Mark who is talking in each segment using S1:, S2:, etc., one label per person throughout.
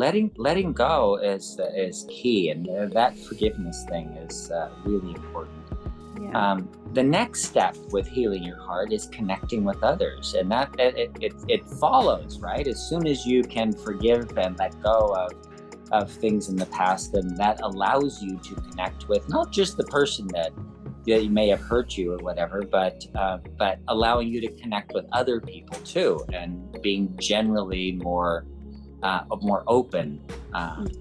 S1: letting go is key, and that forgiveness thing is really important.
S2: Yeah.
S1: The next step with healing your heart is connecting with others, and that it follows, right? As soon as you can forgive and let go of things in the past, then that allows you to connect with not just the person that may have hurt you or whatever, but allowing you to connect with other people too, and being generally more open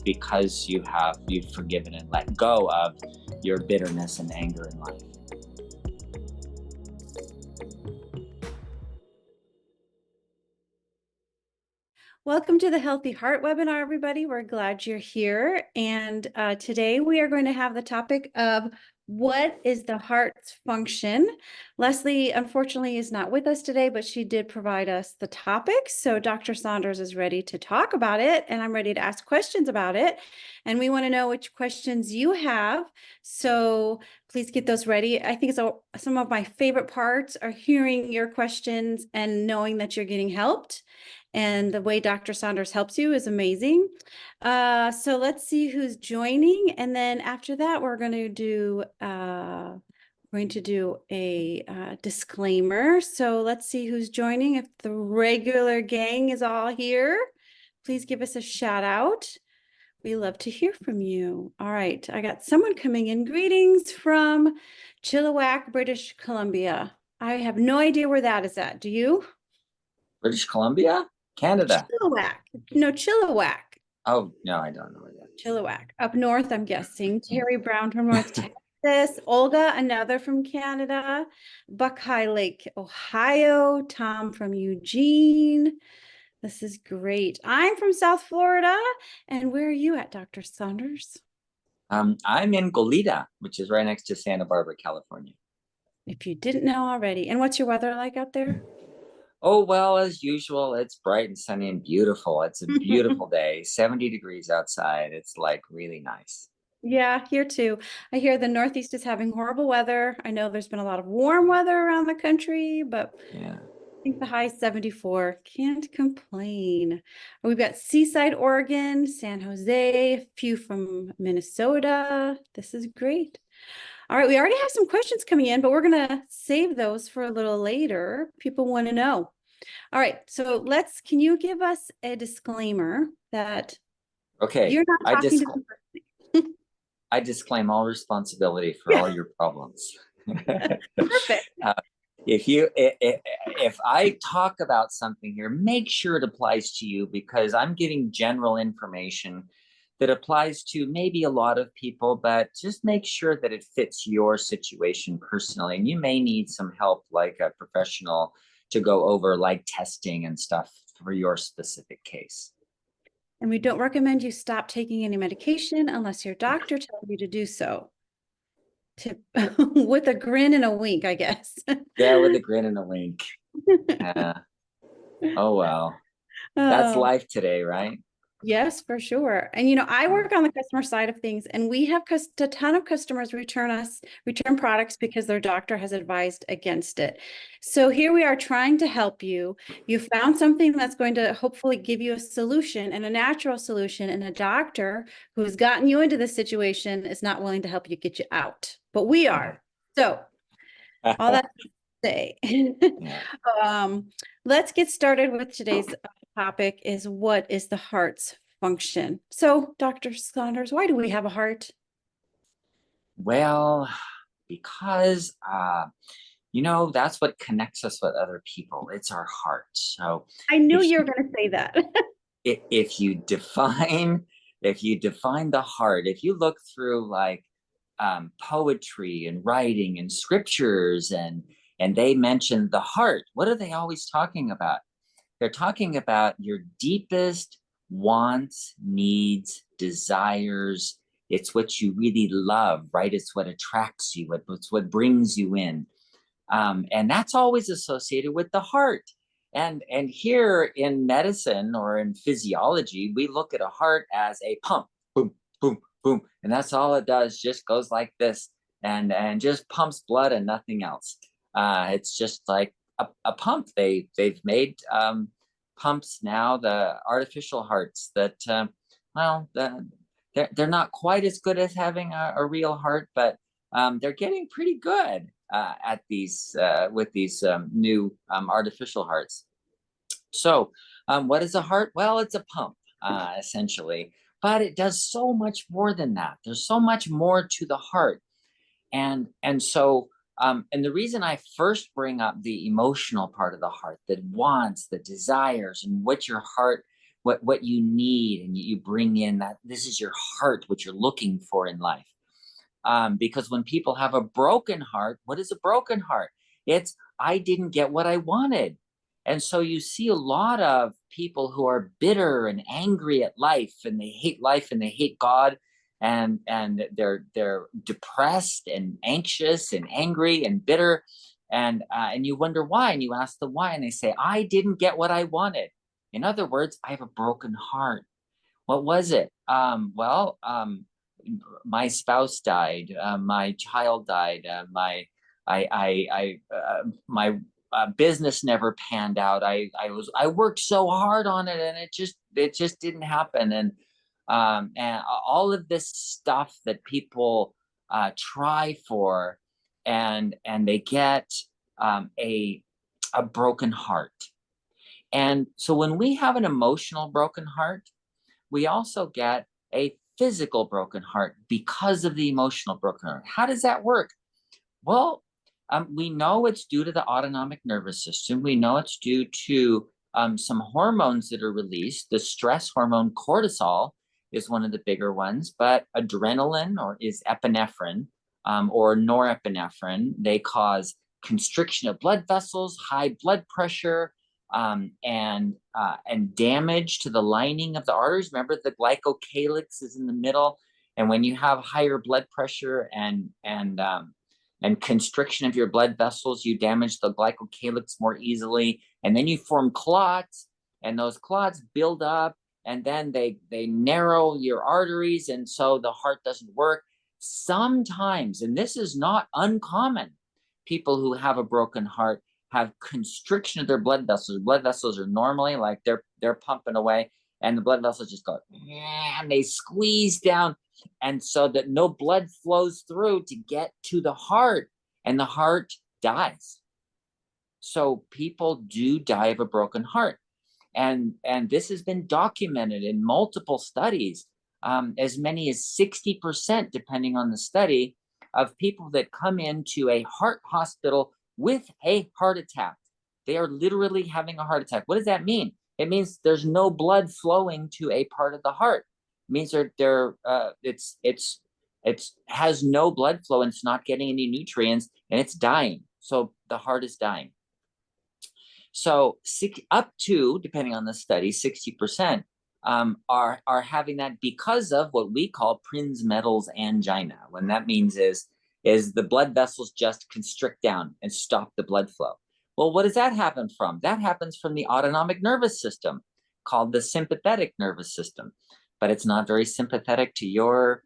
S1: because you've forgiven and let go of your bitterness and anger in life.
S2: Welcome to the Healthy Heart webinar, everybody. We're glad you're here. And today we are going to have the topic of what is the heart's function. Leslie, unfortunately, is not with us today, but she did provide us the topic. So Dr. Saunders is ready to talk about it, and I'm ready to ask questions about it. And we want to know which questions you have. So please get those ready. I think some of my favorite parts are hearing your questions and knowing that you're getting helped. And the way Dr. Saunders helps you is amazing. So let's see who's joining. And then after that, we're going to do a disclaimer. So let's see who's joining. If the regular gang is all here, please give us a shout out. We love to hear from you. All right, I got someone coming in. Greetings from Chilliwack, British Columbia. I have no idea where that is at. Do you?
S1: British Columbia? Canada.
S2: Chilliwack. No, Chilliwack.
S1: Oh, no, I don't know where that is.
S2: Chilliwack. Up north, I'm guessing. Terry Brown from North Texas. Olga, another from Canada. Buckeye Lake, Ohio. Tom from Eugene. This is great. I'm from South Florida. And where are you at, Dr. Saunders?
S1: I'm in Goleta, which is right next to Santa Barbara, California.
S2: If you didn't know already. And what's your weather like out there?
S1: Oh, well, as usual, it's bright and sunny and beautiful. It's a beautiful day, 70 degrees outside. It's like really nice.
S2: Yeah, here too. I hear the Northeast is having horrible weather. I know there's been a lot of warm weather around the country, but
S1: Yeah.
S2: I think the high is 74. Can't complain. We've got Seaside, Oregon, San Jose, a few from Minnesota. This is great. All right, we already have some questions coming in, but we're going to save those for a little later. People want to know. All right, so can you give us a disclaimer that you're not talking to them personally?
S1: I disclaim all responsibility for all your problems.
S2: Perfect.
S1: If I talk about something here, make sure it applies to you, because I'm giving general information that applies to maybe a lot of people, but just make sure that it fits your situation personally. And you may need some help, like a professional, to go over like testing and stuff for your specific case.
S2: And we don't recommend you stop taking any medication unless your doctor tells you to do so. With a grin and a wink, I guess.
S1: Yeah, with a grin and a wink. Oh, well. That's life today, right?
S2: Yes, for sure. And, I work on the customer side of things, and we have a ton of customers return products because their doctor has advised against it. So here we are trying to help you. You found something that's going to hopefully give you a solution, and a natural solution, and a doctor who's gotten you into this situation is not willing to help you get you out, but we are. So all that to say, let's get started with today's topic is what is the heart's function? So, Dr. Saunders, why do we have a heart?
S1: Well, because that's what connects us with other people. It's our heart. So
S2: I knew you were going to say that.
S1: if you define the heart, if you look through like poetry and writing and scriptures, and they mention the heart, what are they always talking about? They're talking about your deepest wants, needs, desires. It's what you really love, right? It's what attracts you. It's what brings you in. And that's always associated with the heart. And here in medicine or in physiology, we look at a heart as a pump, boom, boom, boom. And that's all it does, just goes like this and just pumps blood and nothing else. It's just like a pump. They've made pumps now, the artificial hearts that well, they're not quite as good as having a real heart, but they're getting pretty good at these with these new artificial hearts. So, what is a heart? Well, it's a pump, essentially, but it does so much more than that. There's so much more to the heart, and so and the reason I first bring up the emotional part of the heart, that wants, the desires, and what your heart, what you need, and you bring in that this is your heart, what you're looking for in life. Because when people have a broken heart, what is a broken heart? It's I didn't get what I wanted. And so you see a lot of people who are bitter and angry at life and they hate God and they're depressed and anxious and angry and bitter and you wonder why and you ask them why and they say I didn't get what I wanted. In other words, I have a broken heart. What was it? My spouse died, my child died, my business never panned out. I worked so hard on it, and it just didn't happen. And all of this stuff that people try for, and they get a broken heart. And so when we have an emotional broken heart, we also get a physical broken heart because of the emotional broken heart. How does that work? Well, we know it's due to the autonomic nervous system. We know it's due to some hormones that are released. The stress hormone cortisol is one of the bigger ones, but adrenaline or is epinephrine or norepinephrine. They cause constriction of blood vessels, high blood pressure, and damage to the lining of the arteries. Remember, the glycocalyx is in the middle, and when you have higher blood pressure and constriction of your blood vessels, you damage the glycocalyx more easily, and then you form clots, and those clots build up, and then they narrow your arteries, and so the heart doesn't work. Sometimes, and this is not uncommon, people who have a broken heart have constriction of their blood vessels. Blood vessels are normally like they're pumping away, and the blood vessels just go and they squeeze down, and so that no blood flows through to get to the heart, and the heart dies. So people do die of a broken heart, and this has been documented in multiple studies. As many as 60%, depending on the study, of people that come into a heart hospital with a heart attack. They are literally having a heart attack. What does that mean? It means there's no blood flowing to a part of the heart. It means it has no blood flow and it's not getting any nutrients and it's dying. So the heart is dying. So up to, depending on the study, 60% are having that because of what we call Prinzmetal's angina. What that means is the blood vessels just constrict down and stop the blood flow. Well, what does that happen from? That happens from the autonomic nervous system called the sympathetic nervous system. But it's not very sympathetic to your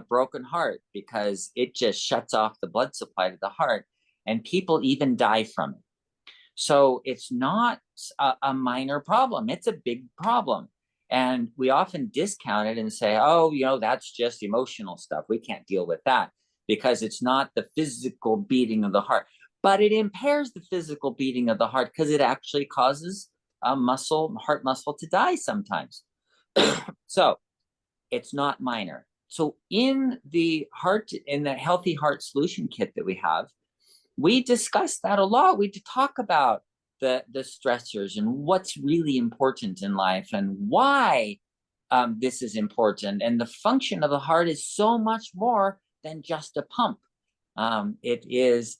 S1: broken heart because it just shuts off the blood supply to the heart, and people even die from it. So it's not a minor problem. It's a big problem. And we often discount it and say, oh, that's just emotional stuff. We can't deal with that because it's not the physical beating of the heart. But it impairs the physical beating of the heart because it actually causes heart muscle to die sometimes. So it's not minor. So in the Healthy Heart Solution Kit that we have, we discuss that a lot. We talk about the stressors and what's really important in life and why this is important. And the function of the heart is so much more than just a pump. It is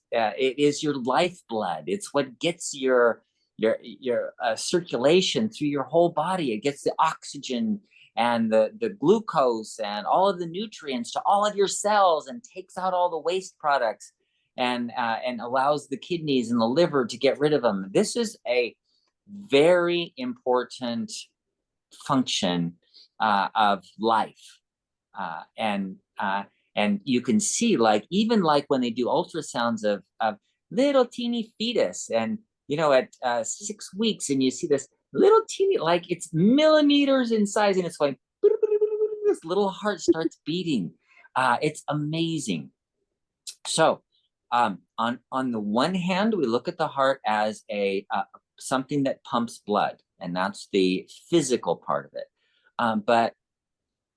S1: your lifeblood. It's what gets your circulation through your whole body. It gets the oxygen and the glucose and all of the nutrients to all of your cells and takes out all the waste products and allows the kidneys and the liver to get rid of them. This is a very important function of life. And you can see, even when they do ultrasounds of little teeny fetus, and at 6 weeks, and you see this little teeny, it's millimeters in size, and it's going this little heart starts beating. It's amazing. So on the one hand, we look at the heart as a something that pumps blood, and that's the physical part of it. But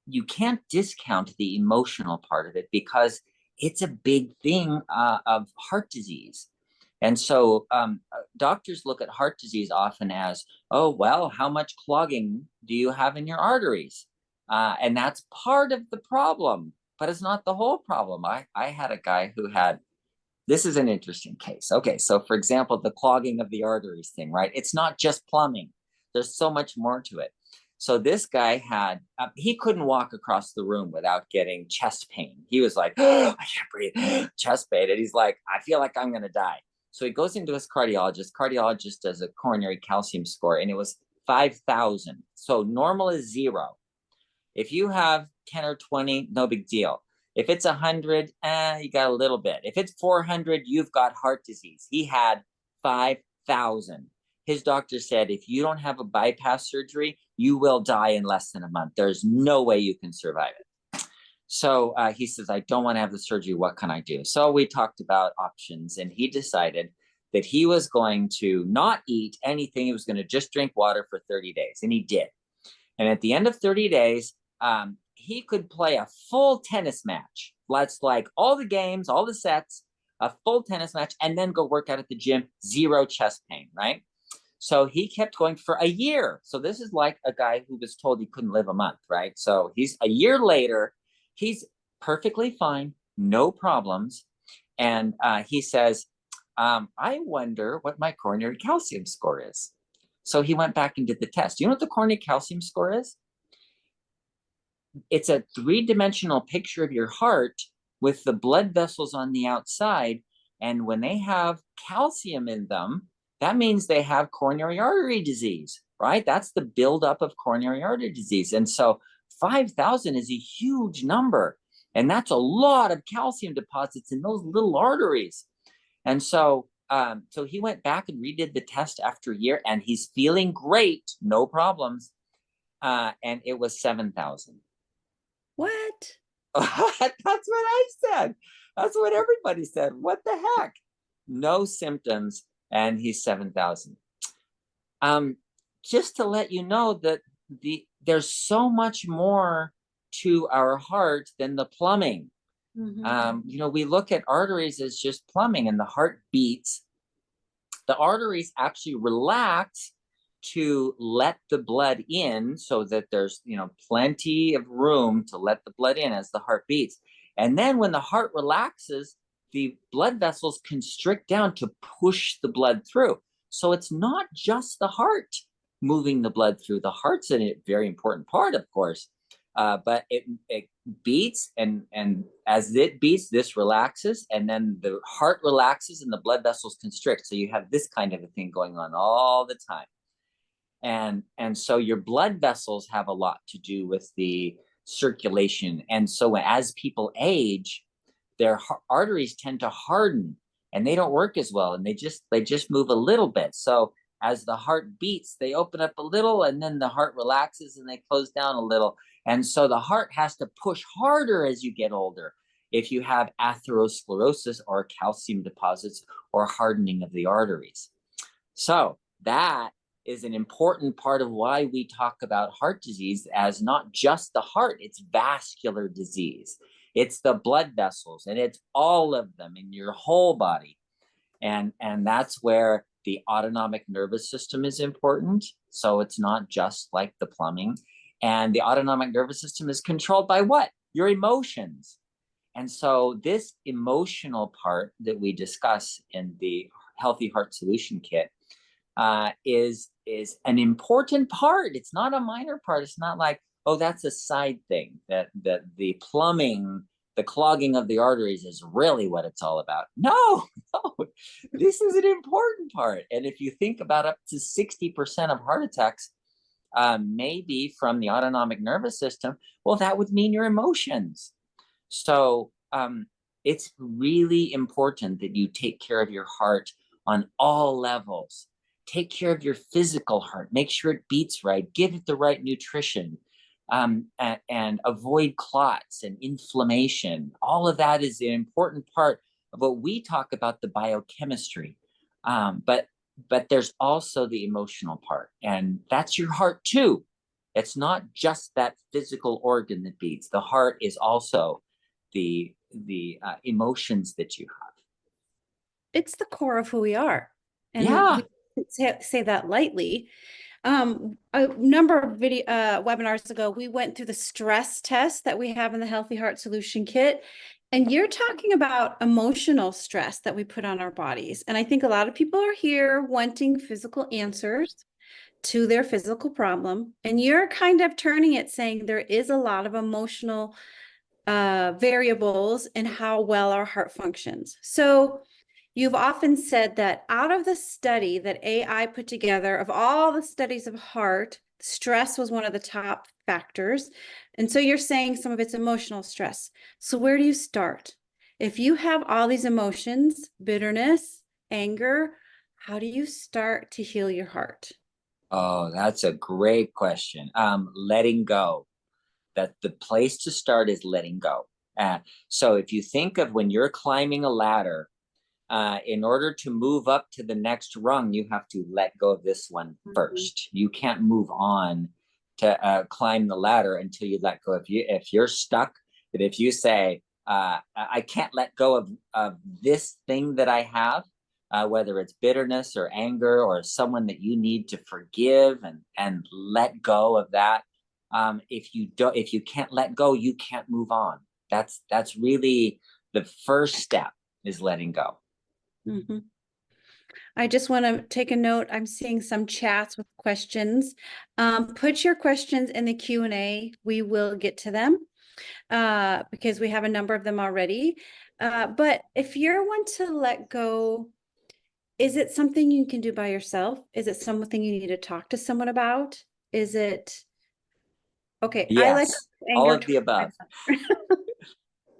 S1: you can't discount the emotional part of it, because it's a big thing of heart disease. And so doctors look at heart disease often as, oh, well, how much clogging do you have in your arteries? And that's part of the problem, but it's not the whole problem. I had a guy who had, this is an interesting case. Okay, so for example, the clogging of the arteries thing, right? It's not just plumbing. There's so much more to it. So this guy had, he couldn't walk across the room without getting chest pain. He was like, oh, I can't breathe, chest pain. And he's like, I feel like I'm going to die. So he goes into his cardiologist. Cardiologist does a coronary calcium score, and it was 5,000. So normal is 0. If you have 10 or 20, no big deal. If it's 100, you got a little bit. If it's 400, you've got heart disease. He had 5,000. His doctor said, if you don't have a bypass surgery, you will die in less than a month. There's no way you can survive it. So he says, I don't want to have the surgery. What can I do? So we talked about options, and he decided that he was going to not eat anything. He was going to just drink water for 30 days. And he did. And at the end of 30 days, he could play a full tennis match. Let's like all the games, all the sets, a full tennis match, and then go work out at the gym, 0 chest pain, right? So he kept going for a year. So this is like a guy who was told he couldn't live a month, right? So he's a year later, he's perfectly fine, no problems. And he says, I wonder what my coronary calcium score is. So he went back and did the test. You know what the coronary calcium score is? It's a 3-dimensional picture of your heart with the blood vessels on the outside. And when they have calcium in them, that means they have coronary artery disease, right? That's the buildup of coronary artery disease. And so 5,000 is a huge number. And that's a lot of calcium deposits in those little arteries. And so so he went back and redid the test after a year, and he's feeling great, no problems. And it was 7,000.
S2: What?
S1: That's what I said. That's what everybody said. What the heck? No symptoms, and he's 7,000. Just to let you know that there's so much more to our heart than the plumbing. We look at arteries as just plumbing, and the heart beats. The arteries actually relax to let the blood in, so that there's plenty of room to let the blood in as the heart beats. And then when the heart relaxes, the blood vessels constrict down to push the blood through. So it's not just the heart moving the blood through. The heart's a very important part, of course, but it beats, and as it beats, this relaxes, and then the heart relaxes and the blood vessels constrict. So you have this kind of a thing going on all the time. And so your blood vessels have a lot to do with the circulation. And so as people age, their arteries tend to harden, and they don't work as well, and they just move a little bit. So as the heart beats, they open up a little, and then the heart relaxes and they close down a little. And so the heart has to push harder as you get older if you have atherosclerosis or calcium deposits or hardening of the arteries. So that is an important part of why we talk about heart disease as not just the heart, it's vascular disease. It's the blood vessels, and it's all of them in your whole body. And that's where the autonomic nervous system is important. So it's not just like the plumbing. And the autonomic nervous system is controlled by what? Your emotions. And so this emotional part that we discuss in the Healthy Heart Solution Kit is an important part. It's not a minor part. It's not like, oh, that's a side thing, that the plumbing, the clogging of the arteries is really what it's all about. No, this is an important part. And if you think about up to 60% of heart attacks may be from the autonomic nervous system, well, that would mean your emotions. So it's really important that you take care of your heart on all levels. Take care of your physical heart. Make sure it beats right. Give it the right nutrition. and avoid clots and inflammation. All of that is an important part of what we talk about, the biochemistry. But there's also the emotional part, and that's your heart too. It's not just that physical organ that beats. The heart is also the emotions that you have.
S2: It's the core of who we are. And
S1: Yeah.
S2: we say that lightly. A number of webinars ago, we went through the stress test that we have in the Healthy Heart Solution Kit. And you're talking about emotional stress that we put on our bodies. And I think a lot of people are here wanting physical answers to their physical problem. And you're kind of turning it, saying there is a lot of emotional variables in how well our heart functions. So you've often said that out of the study that AI put together, of all the studies of heart, stress was one of the top factors. And so you're saying some of it's emotional stress. So where do you start? If you have all these emotions, bitterness, anger, how do you start to heal your heart?
S1: Oh, that's a great question. Letting go. That the place to start is letting go. So if you think of when you're climbing a ladder, in order to move up to the next rung, you have to let go of this one first. You can't move on to climb the ladder until you let go. If you're stuck, that if you say, I can't let go of this thing that I have, whether it's bitterness or anger or someone that you need to forgive and let go of that. If you can't let go, you can't move on. That's really the first step, is letting go.
S2: Mm-hmm. I just want to take a note. I'm seeing some chats with questions. Put your questions in the Q&A. We will get to them because we have a number of them already. But if you're one to let go, is it something you can do by yourself? Is it something you need to talk to someone about? Is it okay? I let
S1: Yes, all
S2: anger
S1: of the
S2: towards my
S1: above.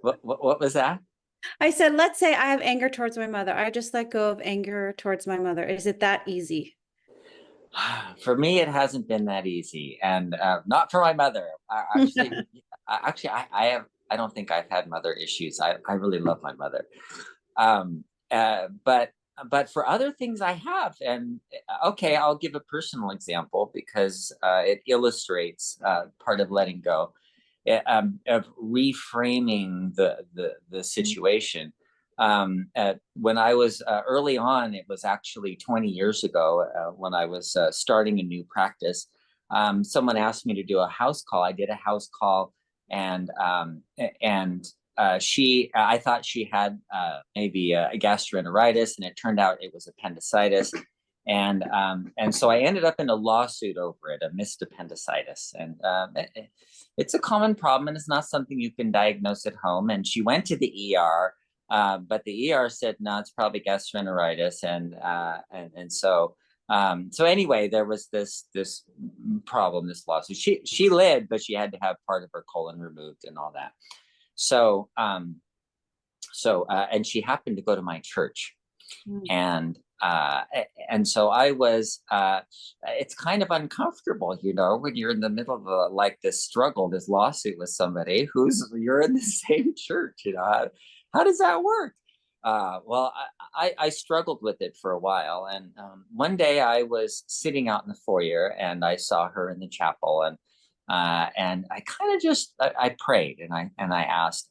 S2: mother.
S1: What was that?
S2: I said, let's say I have anger towards my mother. I just let go of anger towards my mother. Is it that easy?
S1: For me, it hasn't been that easy, and not for my mother. I don't think I've had mother issues. I really love my mother, um, but for other things I have. And okay, I'll give a personal example because it illustrates part of letting go, of reframing the situation. When I was early on, it was actually 20 years ago, when I was starting a new practice. Someone asked me to do a house call. I did a house call, and I thought she had maybe a gastroenteritis, and it turned out it was appendicitis. And so I ended up in a lawsuit over it, a missed appendicitis. And it's a common problem, and it's not something you can diagnose at home. And she went to the ER, but the ER said, no, it's probably gastroenteritis. And so anyway, there was this problem, this lawsuit. She lived, but she had to have part of her colon removed and all that. So and she happened to go to my church. And so I was, it's kind of uncomfortable, when you're in the middle of like this struggle, this lawsuit with somebody you're in the same church. How does that work? Well, I struggled with it for a while. And one day I was sitting out in the foyer, and I saw her in the chapel, and I kind of I prayed, and I asked,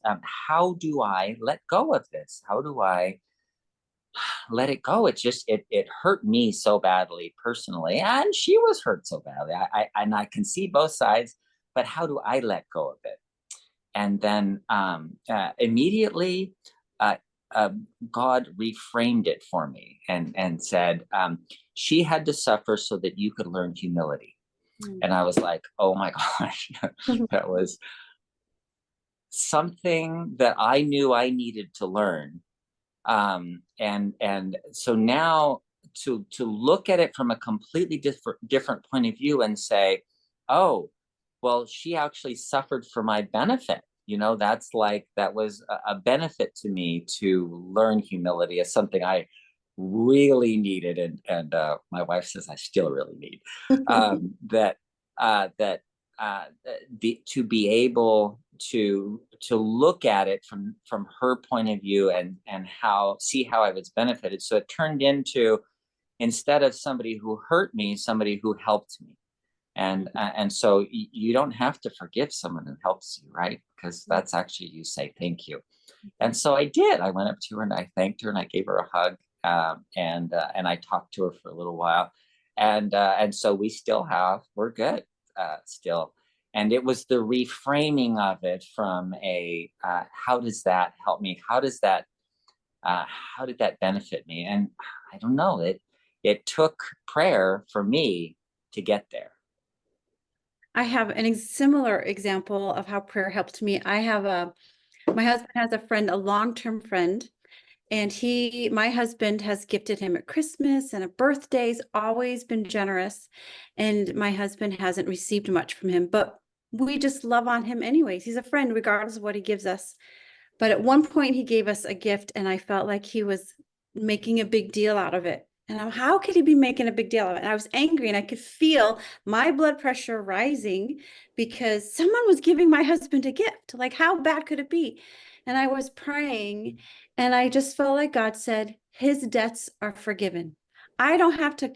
S1: how do I let go of this? How do I let it go? It hurt me so badly personally, and she was hurt so badly. I can see both sides, but how do I let go of it? And then immediately, uh, God reframed it for me, and said, she had to suffer so that you could learn humility. And I was like, oh my gosh, that was something that I knew I needed to learn. And so now to look at it from a completely different point of view and say, oh, well, she actually suffered for my benefit. That was a benefit to me to learn humility, as something I really needed, and my wife says I still really need. That to be able to look at it from her point of view, and see how I was benefited. So it turned into, instead of somebody who hurt me, somebody who helped me. And so you don't have to forgive someone who helps you, right? Because that's actually, you say thank you. And so I did. I went up to her and I thanked her and I gave her a hug, and I talked to her for a little while, and so we're good still. And it was the reframing of it from a how does that help me? How did that benefit me? And I don't know. It took prayer for me to get there.
S2: I have a similar example of how prayer helped me. My husband has a friend, a long-term friend, and my husband has gifted him at Christmas and at birthdays, always been generous. And my husband hasn't received much from him, but we just love on him anyways. He's a friend, regardless of what he gives us. But at one point he gave us a gift and I felt like he was making a big deal out of it. And how could he be making a big deal of it? And I was angry and I could feel my blood pressure rising because someone was giving my husband a gift. Like, how bad could it be? And I was praying and I just felt like God said, his debts are forgiven. I don't have to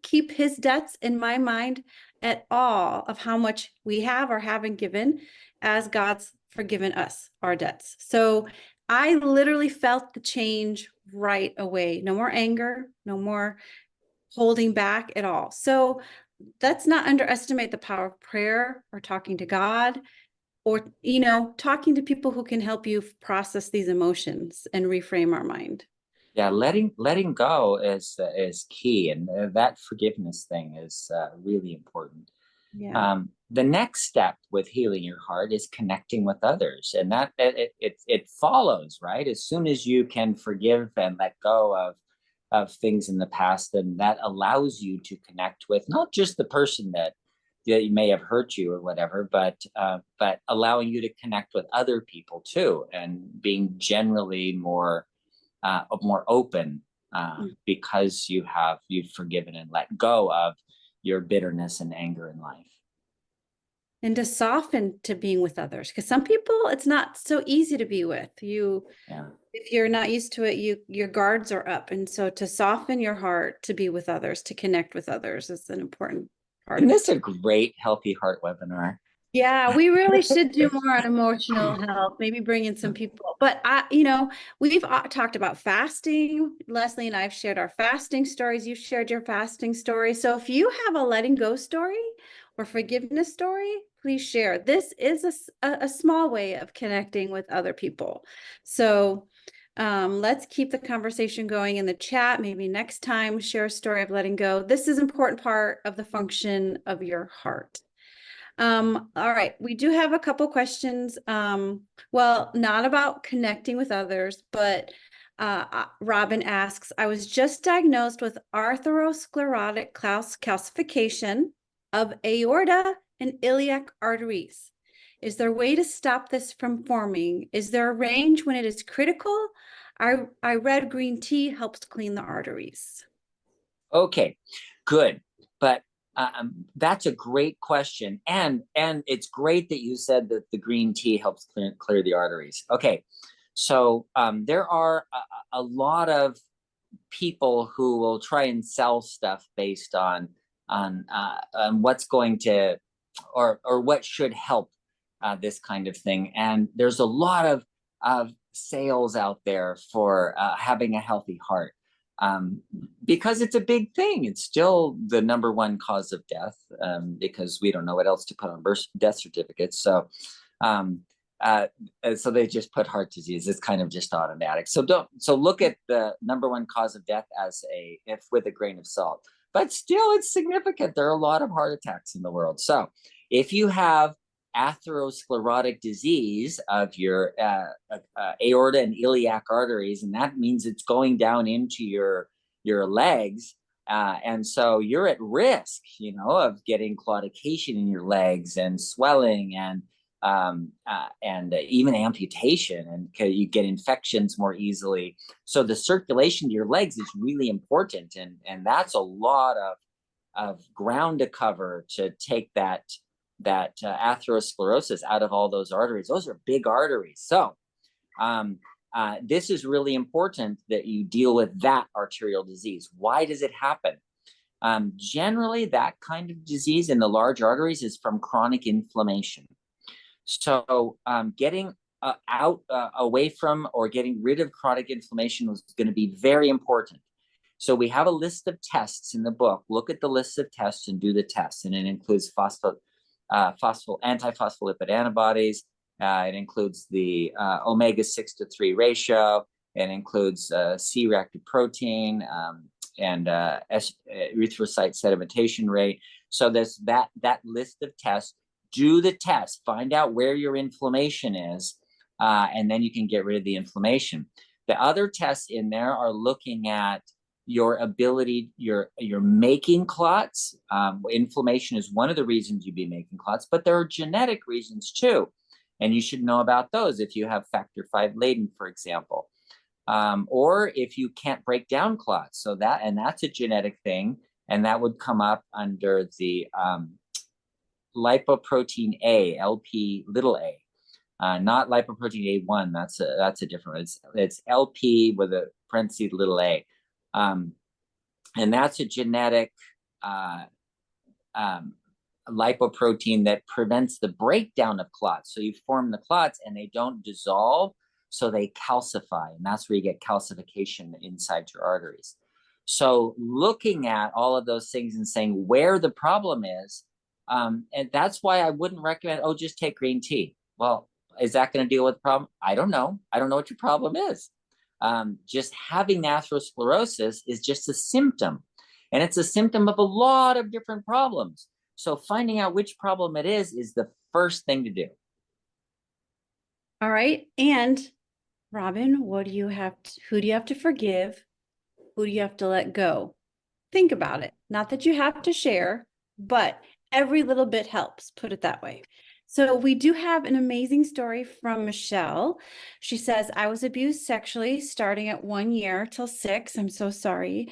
S2: keep his debts in my mind at all of how much we have or haven't given, as God's forgiven us our debts. So I literally felt the change right away. No more anger, no more holding back at all. So let's not underestimate the power of prayer or talking to God, or, talking to people who can help you process these emotions and reframe our mind.
S1: Yeah, letting go is key, and that forgiveness thing is really important.
S2: Yeah.
S1: The next step with healing your heart is connecting with others, and that it follows, right? As soon as you can forgive and let go of things in the past, then that allows you to connect with not just the person that may have hurt you or whatever, but allowing you to connect with other people too, and being generally more open, because you've forgiven and let go of your bitterness and anger in life.
S2: And to soften to being with others, because some people it's not so easy to be with you.
S1: Yeah.
S2: If you're not used to it, your guards are up. And so to soften your heart to be with others, to connect with others, is an important part
S1: Isn't
S2: of
S1: this
S2: it.
S1: a great Healthy Heart webinar?
S2: Yeah, we really should do more on emotional health, maybe bring in some people. But we've talked about fasting. Leslie and I have shared our fasting stories. You've shared your fasting story. So if you have a letting go story or forgiveness story, please share. This is a small way of connecting with other people. So let's keep the conversation going in the chat. Maybe next time, share a story of letting go. This is an important part of the function of your heart. All right, we do have a couple questions. Well, not about connecting with others, but Robin asks, I was just diagnosed with atherosclerotic calcification of aorta and iliac arteries. Is there a way to stop this from forming? Is there a range when it is critical? I read green tea helps clean the arteries.
S1: Okay, good. But that's a great question, and it's great that you said that the green tea helps clear the arteries. Okay, so there are a lot of people who will try and sell stuff based on what's going to, or what should help this kind of thing, and there's a lot of sales out there for having a healthy heart. Because it's a big thing. It's still the number one cause of death, because we don't know what else to put on death certificates. So they just put heart disease. It's kind of just automatic. So look at the number one cause of death with a grain of salt. But still, it's significant. There are a lot of heart attacks in the world. So if you have atherosclerotic disease of your aorta and iliac arteries, and that means it's going down into your legs, and so you're at risk, of getting claudication in your legs and swelling and even amputation, and you get infections more easily. So the circulation to your legs is really important, and that's a lot of ground to cover to take that atherosclerosis out of all those arteries. Those are big arteries. So this is really important that you deal with that arterial disease. Why does it happen? Generally, that kind of disease in the large arteries is from chronic inflammation. So getting away from or getting rid of chronic inflammation was going to be very important. So we have a list of tests in the book. Look at the list of tests and do the tests. And it includes antiphospholipid antibodies. It includes the omega-6 to 3 ratio. It includes C-reactive protein and erythrocyte sedimentation rate. So there's that list of tests. Do the test, find out where your inflammation is, and then you can get rid of the inflammation. The other tests in there are looking at your ability, you're making clots. Inflammation is one of the reasons you'd be making clots, but there are genetic reasons too. And you should know about those if you have factor V Leiden, for example, or if you can't break down clots. So that's a genetic thing, and that would come up under the lipoprotein A, LP little a, not lipoprotein A1. That's a different one. It's LP with a parenthesis little a, and that's a genetic lipoprotein that prevents the breakdown of clots. So you form the clots and they don't dissolve, so they calcify, and that's where you get calcification inside your arteries. So looking at all of those things and saying where the problem is, and that's why I wouldn't recommend, just take green tea. Well, is that going to deal with the problem? I don't know. I don't know what your problem is. Just having atherosclerosis is just a symptom, and it's a symptom of a lot of different problems. So finding out which problem it is the first thing to do.
S2: All right. And Robin, who do you have to forgive? Who do you have to let go? Think about it. Not that you have to share, but every little bit helps, put it that way. So we do have an amazing story from Michelle. She says, I was abused sexually starting at 1 year till 6. I'm so sorry.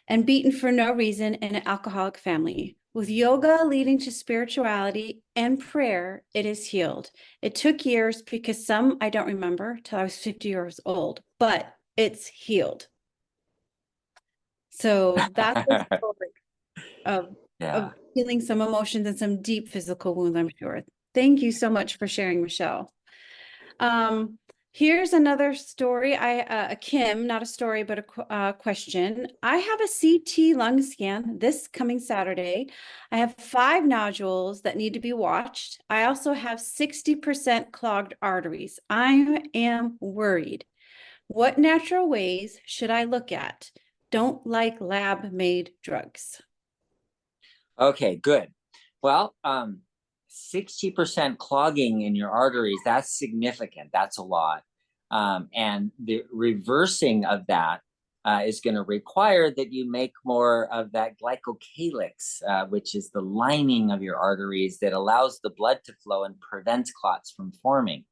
S2: And beaten for no reason in an alcoholic family. With yoga leading to spirituality and prayer, it is healed. It took years because some I don't remember till I was 50 years old, but it's healed. So that's the story of healing some emotions and some deep physical wounds, I'm sure. Thank you so much for sharing, Michelle. Here's another story. Kim, not a story, but a question. I have a CT lung scan this coming Saturday. I have 5 nodules that need to be watched. I also have 60% clogged arteries. I am worried. What natural ways should I look at? Don't like lab-made drugs.
S1: Okay, good. Well, 60% clogging in your arteries, that's significant. That's a lot. And the reversing of that is going to require that you make more of that glycocalyx, which is the lining of your arteries that allows the blood to flow and prevents clots from forming.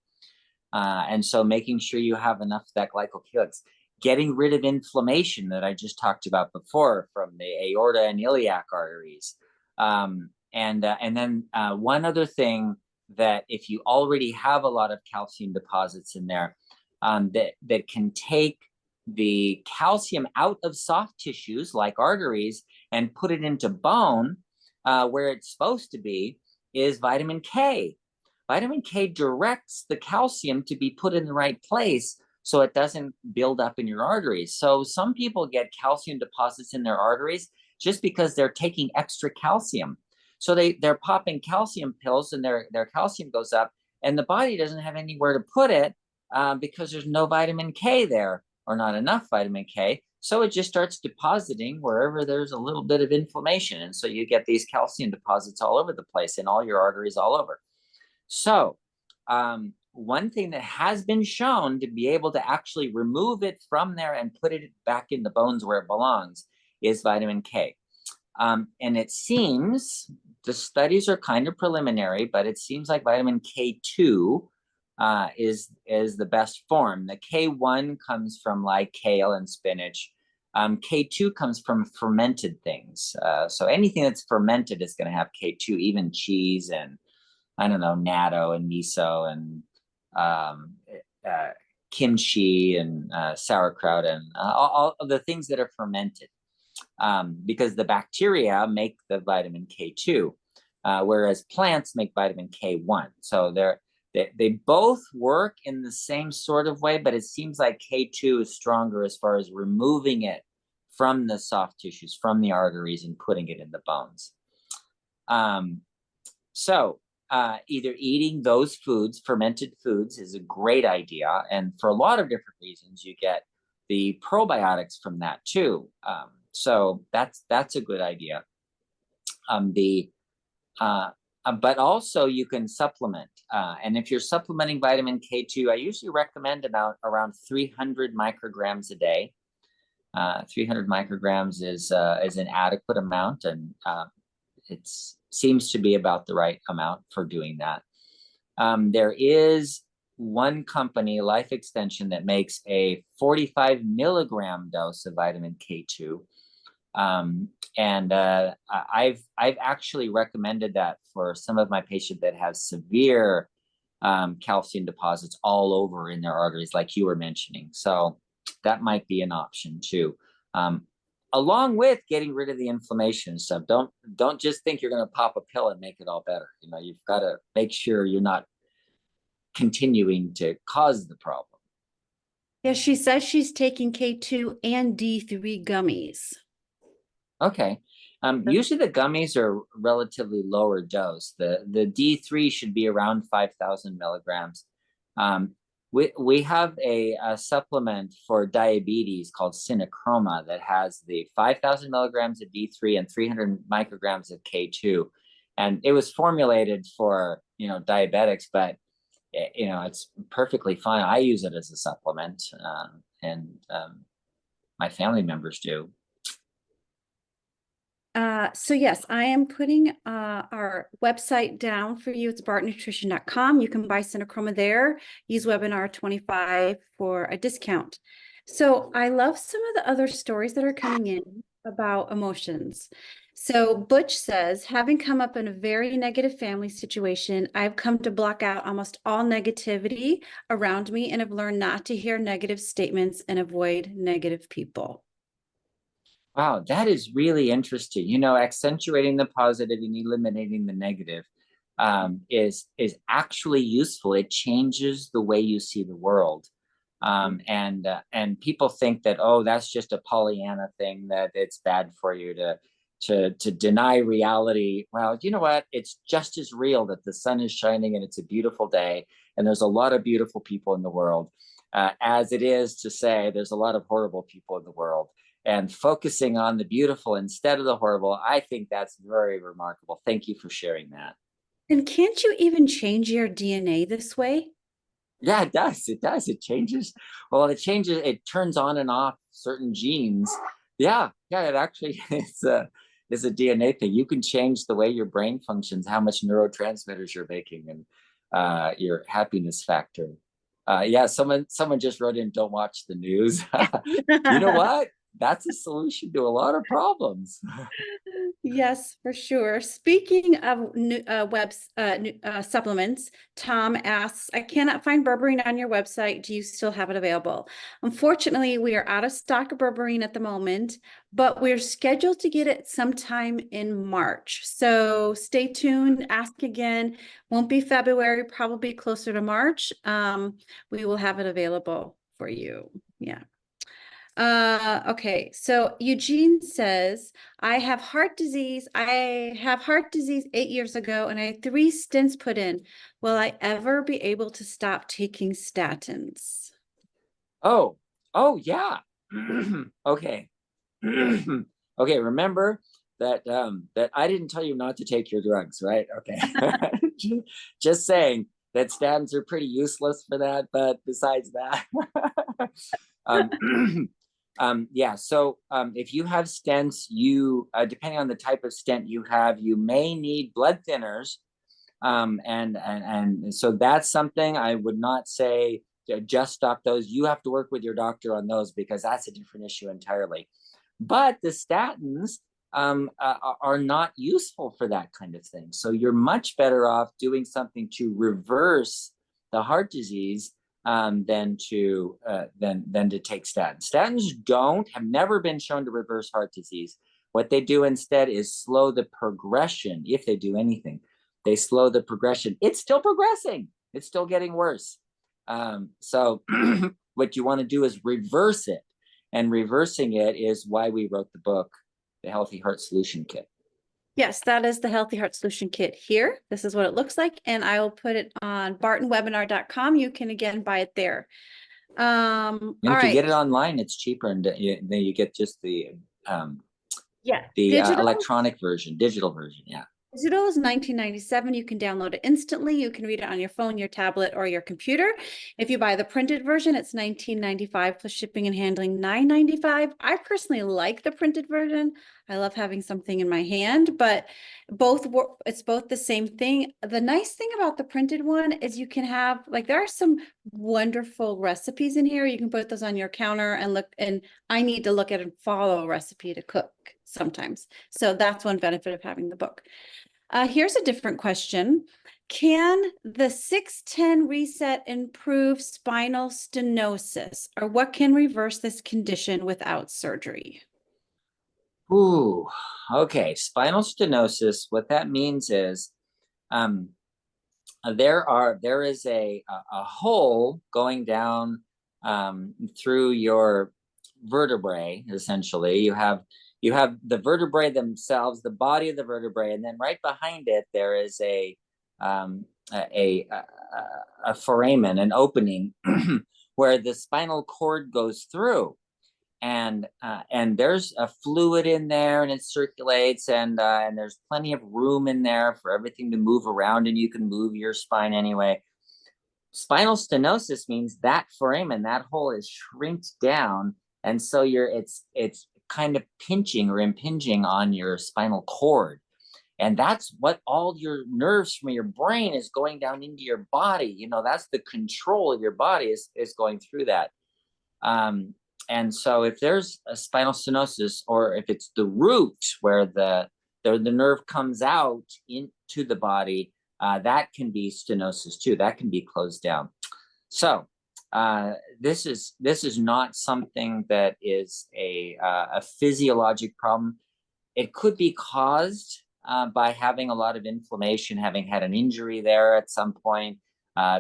S1: And so making sure you have enough of that glycocalyx, getting rid of inflammation that I just talked about before from the aorta and iliac arteries. And then one other thing, that if you already have a lot of calcium deposits in there, that can take the calcium out of soft tissues like arteries and put it into bone where it's supposed to be, is vitamin K. Vitamin K directs the calcium to be put in the right place so it doesn't build up in your arteries. So some people get calcium deposits in their arteries just because they're taking extra calcium. So they're popping calcium pills and their calcium goes up, and the body doesn't have anywhere to put it because there's no vitamin K there, or not enough vitamin K. So it just starts depositing wherever there's a little bit of inflammation. And so you get these calcium deposits all over the place in all your arteries all over. So one thing that has been shown to be able to actually remove it from there and put it back in the bones where it belongs is vitamin K. And it seems, the studies are kind of preliminary, but it seems like vitamin K2 is the best form. The K1 comes from like kale and spinach. K2 comes from fermented things. So anything that's fermented is going to have K2, even cheese and I don't know, natto and miso and um, uh, kimchi and sauerkraut and all of the things that are fermented, because the bacteria make the vitamin K2, whereas plants make vitamin K1. So they both work in the same sort of way, but it seems like K2 is stronger as far as removing it from the soft tissues, from the arteries, and putting it in the bones. So either eating those foods, fermented foods, is a great idea. And for a lot of different reasons, you get the probiotics from that too. So that's a good idea. But also you can supplement. And if you're supplementing vitamin K2, I usually recommend about around 300 micrograms a day. 300 micrograms is an adequate amount, and it seems to be about the right amount for doing that. There is one company, Life Extension, that makes a 45 milligram dose of vitamin K2. And I've actually recommended that for some of my patients that have severe calcium deposits all over in their arteries, like you were mentioning. So that might be an option too. Along with getting rid of the inflammation and stuff. Don't just think you're going to pop a pill and make it all better. You know, you've got to make sure you're not continuing to cause the problem.
S2: Yeah, she says she's taking K2 and D3 gummies.
S1: Okay. Usually the gummies are relatively lower dose. The D3 should be around 5,000 milligrams. We have a supplement for diabetes called Synachroma that has the 5,000 milligrams of D3 and 300 micrograms of K2. And it was formulated for, diabetics, but it's perfectly fine. I use it as a supplement, and my family members do.
S2: So yes, I am putting our website down for you. It's bartnutrition.com. You can buy Synachroma there. Use webinar 25 for a discount. So I love some of the other stories that are coming in about emotions. So Butch says, having come up in a very negative family situation, I've come to block out almost all negativity around me and have learned not to hear negative statements and avoid negative people.
S1: Wow, that is really interesting. Accentuating the positive and eliminating the negative is actually useful. It changes the way you see the world. And people think that, oh, that's just a Pollyanna thing, that it's bad for you to deny reality. Well, you know what? It's just as real that the sun is shining and it's a beautiful day, and there's a lot of beautiful people in the world, as it is to say there's a lot of horrible people in the world. And focusing on the beautiful instead of the horrible, I think that's very remarkable. Thank you for sharing that.
S2: And can't you even change your DNA this way?
S1: Yeah, it does. It does. It changes. Well, it turns on and off certain genes. Yeah. It actually is a DNA thing. You can change the way your brain functions, how much neurotransmitters you're making, and your happiness factor. Yeah, someone just wrote in, don't watch the news. You know what? That's a solution to a lot of problems.
S2: Yes, for sure. Speaking of supplements, Tom asks, I cannot find berberine on your website. Do you still have it available? Unfortunately, we are out of stock of berberine at the moment, but we're scheduled to get it sometime in March. So stay tuned, ask again. Won't be February, probably closer to March. We will have it available for you. Yeah. Okay, so Eugene says, I have heart disease. I have heart disease 8 years ago, and I had 3 stents put in. Will I ever be able to stop taking statins?
S1: Oh, yeah. Okay. Okay, remember that that I didn't tell you not to take your drugs, right? Okay. Just saying that statins are pretty useless for that, but besides that, yeah. So if you have stents, you depending on the type of stent you have, you may need blood thinners, and so that's something I would not say just stop those. You have to work with your doctor on those, because that's a different issue entirely. But the statins, are not useful for that kind of thing. So you're much better off doing something to reverse the heart disease than to take statins. Statins have never been shown to reverse heart disease. What they do instead is slow the progression. If they do anything, they slow the progression. It's still progressing. It's still getting worse. So what you want to do is reverse it. And reversing it is why we wrote the book, The Healthy Heart Solution Kit.
S2: Yes, that is the Healthy Heart Solution Kit here. This is what it looks like, and I will put it on bartonwebinar.com. You can again buy it there.
S1: And if you get it online, it's cheaper, and then you get just the electronic version, digital version. Yeah.
S2: Digital is $19.97. You can download it instantly. You can read it on your phone, your tablet, or your computer. If you buy the printed version, it's $19.95 plus shipping and handling $9.95. I personally like the printed version. I love having something in my hand, but it's both the same thing. The nice thing about the printed one is you can have, like, there are some wonderful recipes in here. You can put those on your counter and look, and I need to look at and follow a recipe to cook sometimes. So that's one benefit of having the book. Here's a different question. Can the 610 reset improve spinal stenosis, or what can reverse this condition without surgery?
S1: Ooh, okay. Spinal stenosis, what that means is there is a hole going down through your vertebrae. Essentially, you have the vertebrae themselves, the body of the vertebrae, and then right behind it there is a foramen, an opening where the spinal cord goes through, and there's a fluid in there, and it circulates, and there's plenty of room in there for everything to move around, and you can move your spine anyway. Spinal stenosis means that foramen, that hole, is shrinked down, and so it's kind of pinching or impinging on your spinal cord. And that's what all your nerves from your brain is going down into your body. That's the control of your body is going through that. And so if there's a spinal stenosis, or if it's the root where the nerve comes out into the body, that can be stenosis too. That can be closed down. So this is not something that is a physiologic problem. It could be caused by having a lot of inflammation, having had an injury there at some point,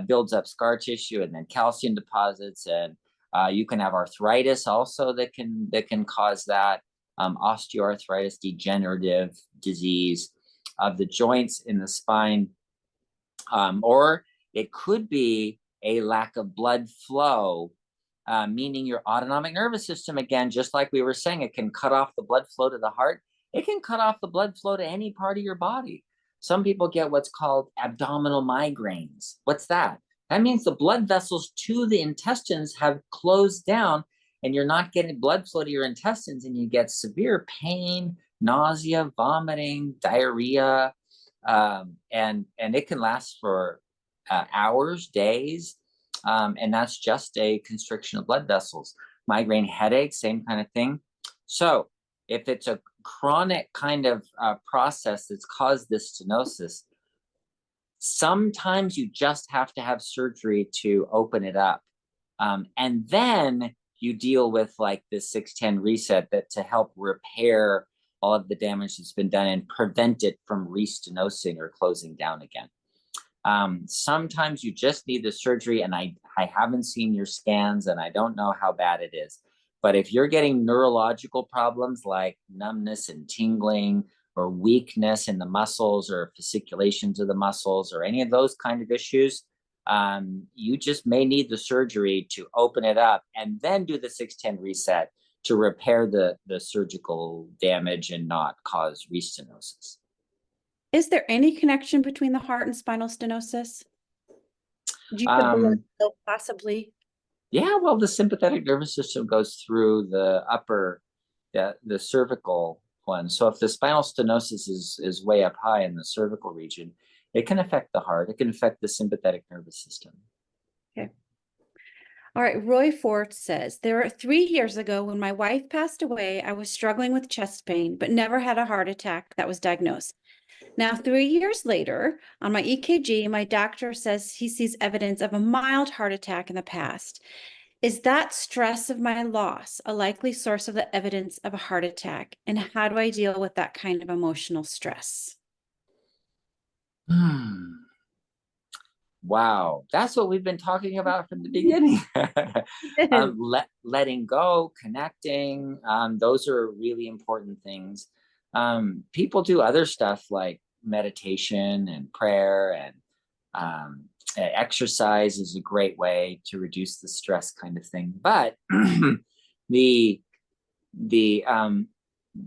S1: builds up scar tissue, and then calcium deposits, and you can have arthritis also that can cause that, osteoarthritis, degenerative disease of the joints in the spine, or it could be a lack of blood flow, meaning your autonomic nervous system, again, just like we were saying, it can cut off the blood flow to the heart. It can cut off the blood flow to any part of your body. Some people get what's called abdominal migraines. What's that? That means the blood vessels to the intestines have closed down, and you're not getting blood flow to your intestines, and you get severe pain, nausea, vomiting, diarrhea, and it can last for hours, days, and that's just a constriction of blood vessels. Migraine headaches, same kind of thing. So if it's a chronic kind of process that's caused this stenosis, sometimes you just have to have surgery to open it up. And then you deal with like the 610 reset to help repair all of the damage that's been done and prevent it from re-stenosing or closing down again. Sometimes you just need the surgery, and I haven't seen your scans, and I don't know how bad it is. But if you're getting neurological problems like numbness and tingling, or weakness in the muscles, or fasciculations of the muscles, or any of those kind of issues, you just may need the surgery to open it up, and then do the 610 reset to repair the surgical damage and not cause restenosis.
S2: Is there any connection between the heart and spinal stenosis? Do you possibly?
S1: Yeah, well, the sympathetic nervous system goes through the the cervical one. So if the spinal stenosis is way up high in the cervical region, it can affect the heart. It can affect the sympathetic nervous system.
S2: Okay. All right, Roy Ford says, there were 3 years ago when my wife passed away, I was struggling with chest pain, but never had a heart attack that was diagnosed. Now, 3 years later, on my EKG, my doctor says he sees evidence of a mild heart attack in the past. Is that stress of my loss a likely source of the evidence of a heart attack? And how do I deal with that kind of emotional stress?
S1: Wow, that's what we've been talking about from the beginning. Letting go, connecting, those are really important things. People do other stuff like meditation and prayer, and exercise is a great way to reduce the stress kind of thing. But the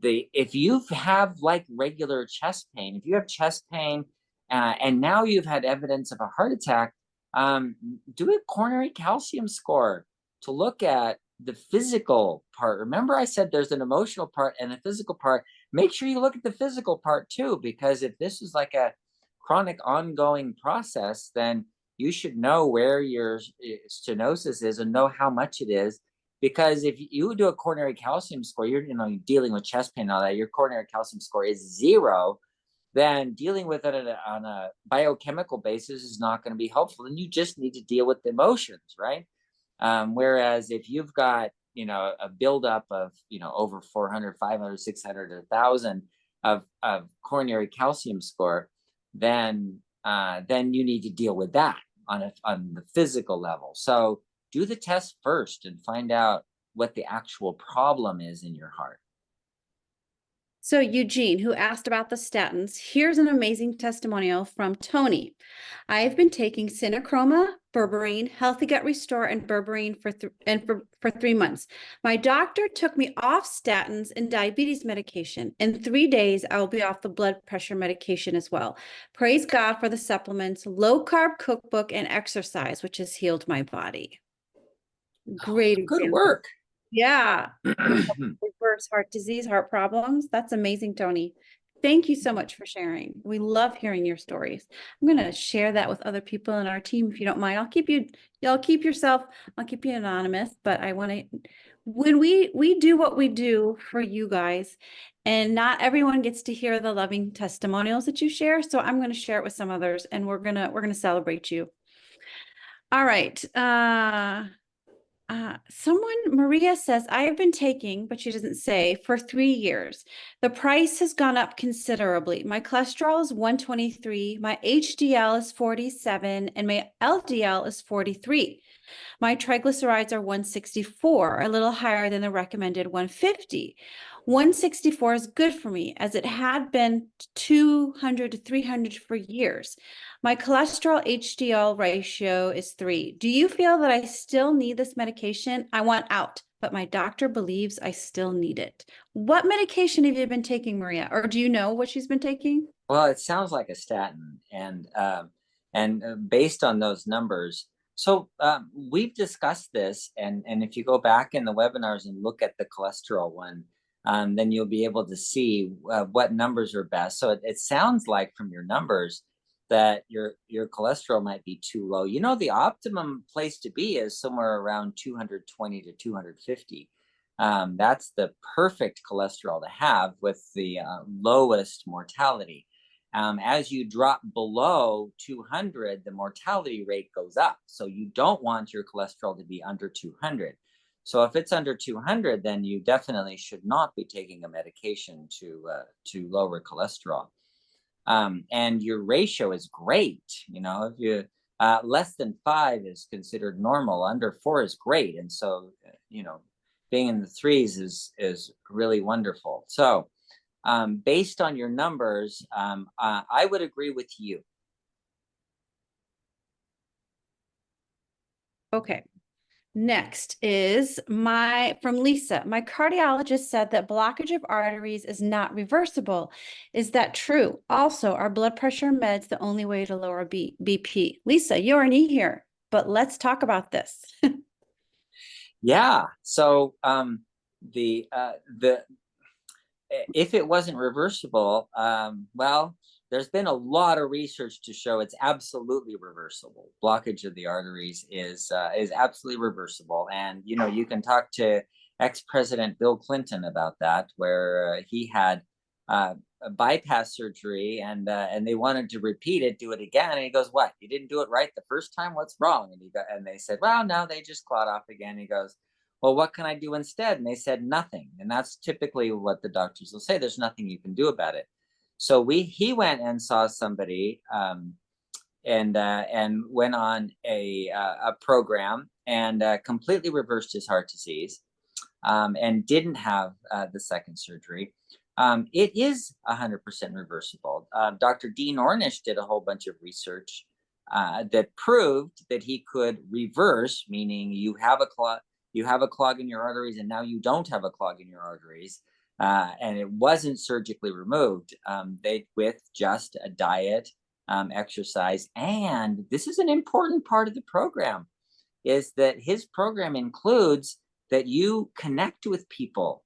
S1: if you have like regular chest pain, if you have chest pain, and now you've had evidence of a heart attack, do a coronary calcium score to look at the physical part. Remember, I said there's an emotional part and a physical part. Make sure you look at the physical part too, because if this is like a chronic ongoing process, then you should know where your stenosis is and know how much it is. Because if you do a coronary calcium score, you're dealing with chest pain and all that, your coronary calcium score is 0, then dealing with it on a biochemical basis is not going to be helpful. And you just need to deal with the emotions, right? Whereas if you've got, a buildup of, over 400, 500, 600, 1,000 of coronary calcium score, then you need to deal with that on the physical level. So do the test first and find out what the actual problem is in your heart.
S2: So Eugene, who asked about the statins, here's an amazing testimonial from Tony. I have been taking Synachroma, Berberine, Healthy Gut Restore, and Berberine for 3 months. My doctor took me off statins and diabetes medication. In 3 days, I will be off the blood pressure medication as well. Praise God for the supplements, low carb cookbook, and exercise, which has healed my body. Great
S1: Good
S2: example.
S1: work.
S2: Yeah. Reverse heart disease, heart problems. That's amazing, Tony. Thank you so much for sharing. We love hearing your stories. I'm going to share that with other people in our team, if you don't mind. I'll keep you anonymous, but I want to, when we do what we do for you guys, and not everyone gets to hear the loving testimonials that you share. So I'm going to share it with some others, and we're going to celebrate you. All right. Maria says, I have been taking, but she doesn't say, for 3 years. The price has gone up considerably. My cholesterol is 123, my HDL is 47, and my LDL is 43. My triglycerides are 164, a little higher than the recommended 150. 164 is good for me, as it had been 200 to 300 for years. My cholesterol HDL ratio is 3. Do you feel that I still need this medication? I want out, but my doctor believes I still need it. What medication have you been taking, Maria? Or do you know what she's been taking?
S1: Well, it sounds like a statin, and based on those numbers. So we've discussed this, and if you go back in the webinars and look at the cholesterol one, then you'll be able to see what numbers are best. So it sounds like from your numbers that your cholesterol might be too low. The optimum place to be is somewhere around 220 to 250. That's the perfect cholesterol to have with the lowest mortality. As you drop below 200, the mortality rate goes up. So you don't want your cholesterol to be under 200. So if it's under 200, then you definitely should not be taking a medication to lower cholesterol. And your ratio is great. If you less than 5 is considered normal, under 4 is great. And so, being in the 3s is really wonderful. So based on your numbers, I would agree with you.
S2: Okay. Next is from Lisa. My cardiologist said that blockage of arteries is not reversible. Is that true? Also, are blood pressure meds the only way to lower BP? Lisa, you're new here, but let's talk about this.
S1: Yeah. So the if it wasn't reversible, well, there's been a lot of research to show it's absolutely reversible. Blockage of the arteries is absolutely reversible, and you can talk to ex-President Bill Clinton about that, where he had a bypass surgery, and they wanted to repeat it, do it again, and he goes, "What? You didn't do it right the first time? What's wrong?" And they said, "Well, no, they just clot off again." He goes, "Well, what can I do instead?" And they said, "Nothing." And that's typically what the doctors will say. There's nothing you can do about it. So he went and saw somebody, and went on a program, and completely reversed his heart disease, and didn't have the second surgery. It is 100% reversible. Dr. Dean Ornish did a whole bunch of research that proved that he could reverse, meaning you have a clog in your arteries, and now you don't have a clog in your arteries. And it wasn't surgically removed. With just a diet, exercise, and this is an important part of the program, is that his program includes that you connect with people.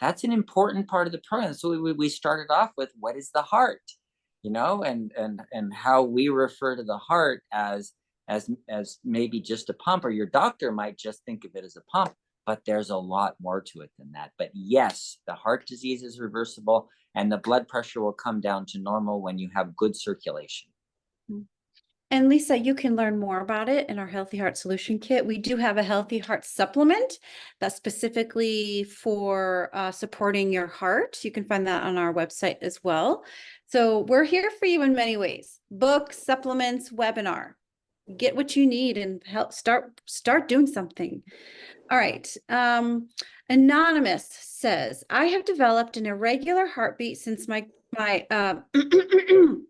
S1: That's an important part of the program. So we started off with, what is the heart, and how we refer to the heart as maybe just a pump, or your doctor might just think of it as a pump, but there's a lot more to it than that. But yes, the heart disease is reversible, and the blood pressure will come down to normal when you have good circulation.
S2: And Lisa, you can learn more about it in our Healthy Heart Solution Kit. We do have a Healthy Heart supplement that's specifically for supporting your heart. You can find that on our website as well. So we're here for you in many ways: books, supplements, webinar. Get what you need and help start doing something. All right. Anonymous says, I have developed an irregular heartbeat since my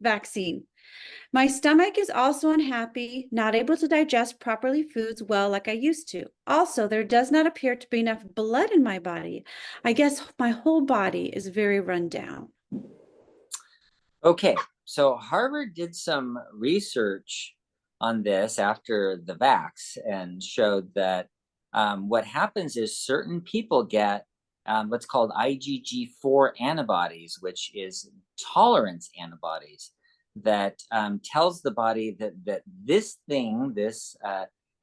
S2: vaccine. My stomach is also unhappy, not able to digest properly foods well like I used to. Also, there does not appear to be enough blood in my body. I guess my whole body is very run down.
S1: Okay, so Harvard did some research on this after the vax, and showed that what happens is certain people get what's called IgG4 antibodies, which is tolerance antibodies, that tells the body that this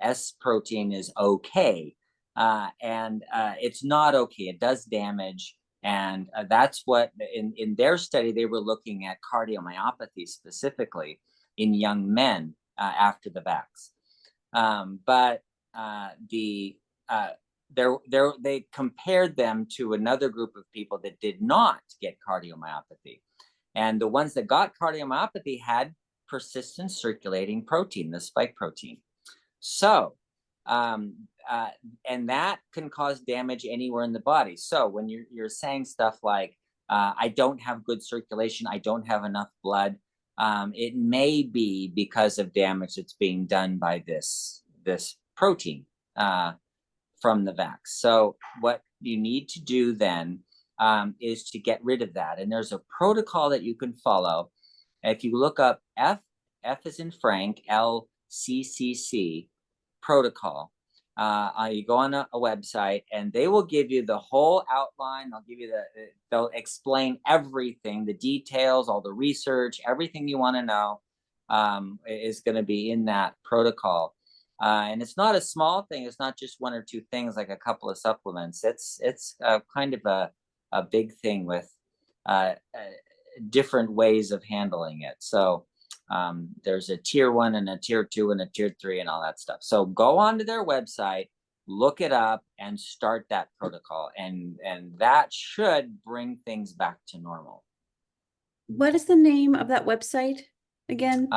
S1: S protein is okay, and it's not okay. It does damage, and that's what in their study they were looking at cardiomyopathy specifically in young men after the vax. But they compared them to another group of people that did not get cardiomyopathy. And the ones that got cardiomyopathy had persistent circulating protein, the spike protein. So, and that can cause damage anywhere in the body. So when you're saying stuff like, I don't have good circulation, I don't have enough blood, it may be because of damage that's being done by this protein from the vax. So what you need to do then is to get rid of that. And there's a protocol that you can follow. If you look up F as in Frank, LCCC protocol, you go on a website, and they will give you the whole outline. They'll explain everything, the details, all the research, everything you want to know is going to be in that protocol. And it's not a small thing. It's not just one or two things like a couple of supplements. It's kind of a big thing with different ways of handling it. So there's a tier 1 and a tier 2 and a tier 3 and all that stuff. So go onto their website, look it up, and start that protocol. And that should bring things back to normal.
S2: What is the name of that website again?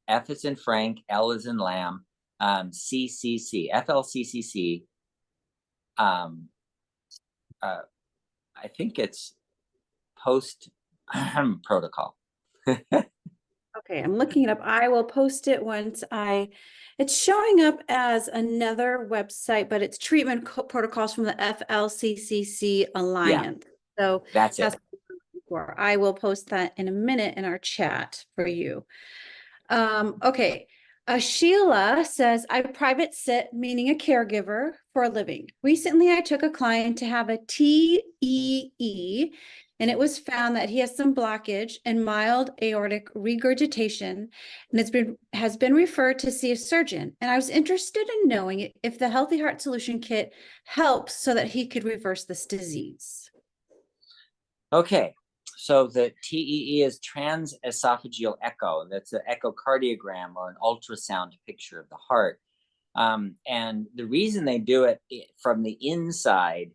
S1: F as in Frank, L as in Lamb, CCC, FLCCC. I think it's post protocol.
S2: Okay, I'm looking it up. I will post it once it's showing up as another website, but it's treatment protocols from the FLCCC Alliance. Yeah, so
S1: that's it.
S2: I will post that in a minute in our chat for you. Okay. Sheila says, I private sit, meaning a caregiver, for a living. Recently, I took a client to have a TEE and it was found that he has some blockage and mild aortic regurgitation, and has been referred to see a surgeon. And I was interested in knowing if the Healthy Heart Solution Kit helps so that he could reverse this disease.
S1: Okay, so the TEE is transesophageal echo. That's an echocardiogram or an ultrasound picture of the heart. And the reason they do it from the inside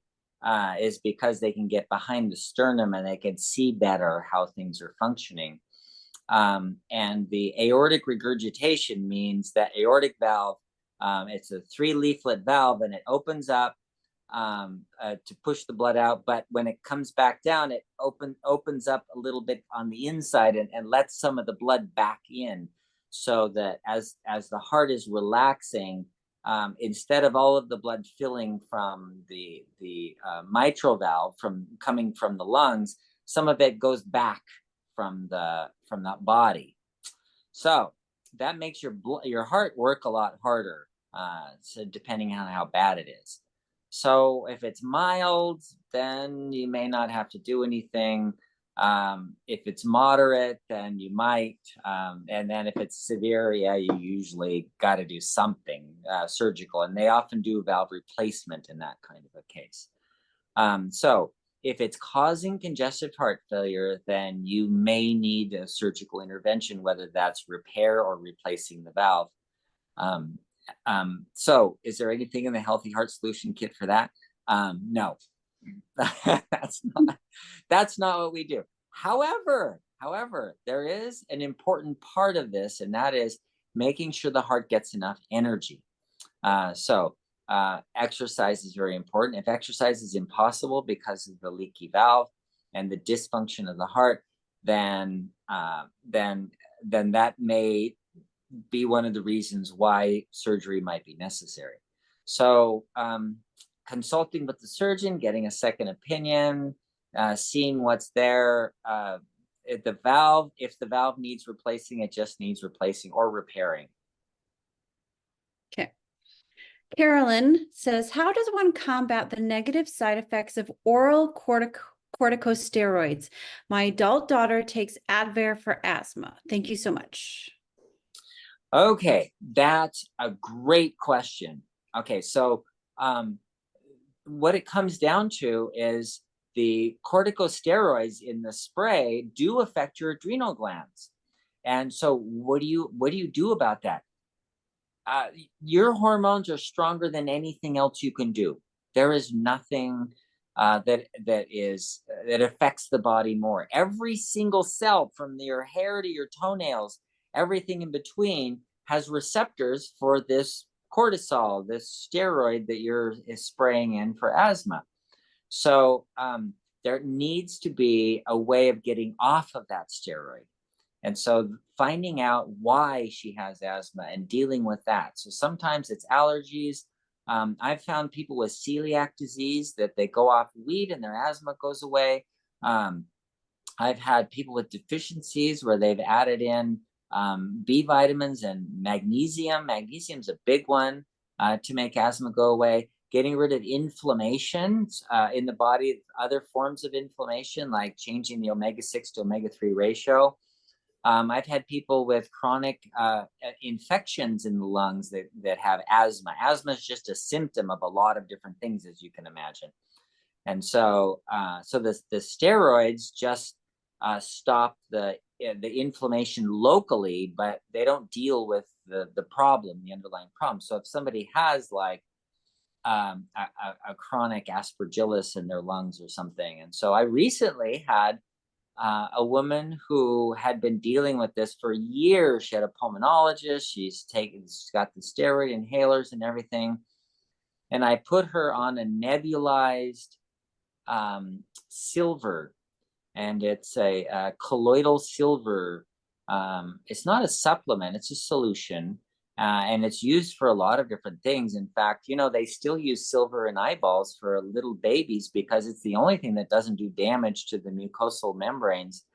S1: is because they can get behind the sternum and they can see better how things are functioning. And the aortic regurgitation means that aortic valve, it's a 3-leaflet valve, and it opens up to push the blood out, but when it comes back down, it opens up a little bit on the inside and lets some of the blood back in, so that as the heart is relaxing, instead of all of the blood filling from the mitral valve coming from the lungs, some of it goes back from that body. So that makes your heart work a lot harder, so depending on how bad it is. So if it's mild, then you may not have to do anything. If it's moderate, then you might. And then if it's severe, yeah, you usually got to do something surgical. And they often do valve replacement in that kind of a case. So if it's causing congestive heart failure, then you may need a surgical intervention, whether that's repair or replacing the valve. So is there anything in the Healthy Heart Solution Kit for that? No, that's not what we do. However, there is an important part of this, and that is making sure the heart gets enough energy. So exercise is very important. If exercise is impossible because of the leaky valve and the dysfunction of the heart, then that may be one of the reasons why surgery might be necessary. So consulting with the surgeon, getting a second opinion, seeing what's there. If the valve needs replacing, it just needs replacing or repairing.
S2: Okay. Carolyn says, how does one combat the negative side effects of oral corticosteroids? My adult daughter takes Advair for asthma. Thank you so much.
S1: Okay, that's a great question. Okay, so what it comes down to is the corticosteroids in the spray do affect your adrenal glands. And so what do you do about that? Your hormones are stronger than anything else you can do. There is nothing that affects the body more. Every single cell, from your hair to your toenails, everything in between, has receptors for this cortisol, this steroid that you're spraying in for asthma. So there needs to be a way of getting off of that steroid. And so finding out why she has asthma and dealing with that. So sometimes it's allergies. I've found people with celiac disease that they go off weed and their asthma goes away. I've had people with deficiencies where they've added in B vitamins and magnesium. Magnesium's a big one to make asthma go away. Getting rid of inflammation in the body, other forms of inflammation, like changing the omega-6 to omega-3 ratio. I've had people with chronic infections in the lungs that have asthma. Asthma is just a symptom of a lot of different things, as you can imagine. And so the steroids just stop the inflammation locally, but they don't deal with the problem, the underlying problem. So if somebody has like a chronic aspergillus in their lungs or something, and so I recently had a woman who had been dealing with this for years. She had a pulmonologist. She's got the steroid inhalers and everything. And I put her on a nebulized silver, and it's a colloidal silver. It's not a supplement, it's a solution. And it's used for a lot of different things. In fact, they still use silver in eyeballs for little babies because it's the only thing that doesn't do damage to the mucosal membranes,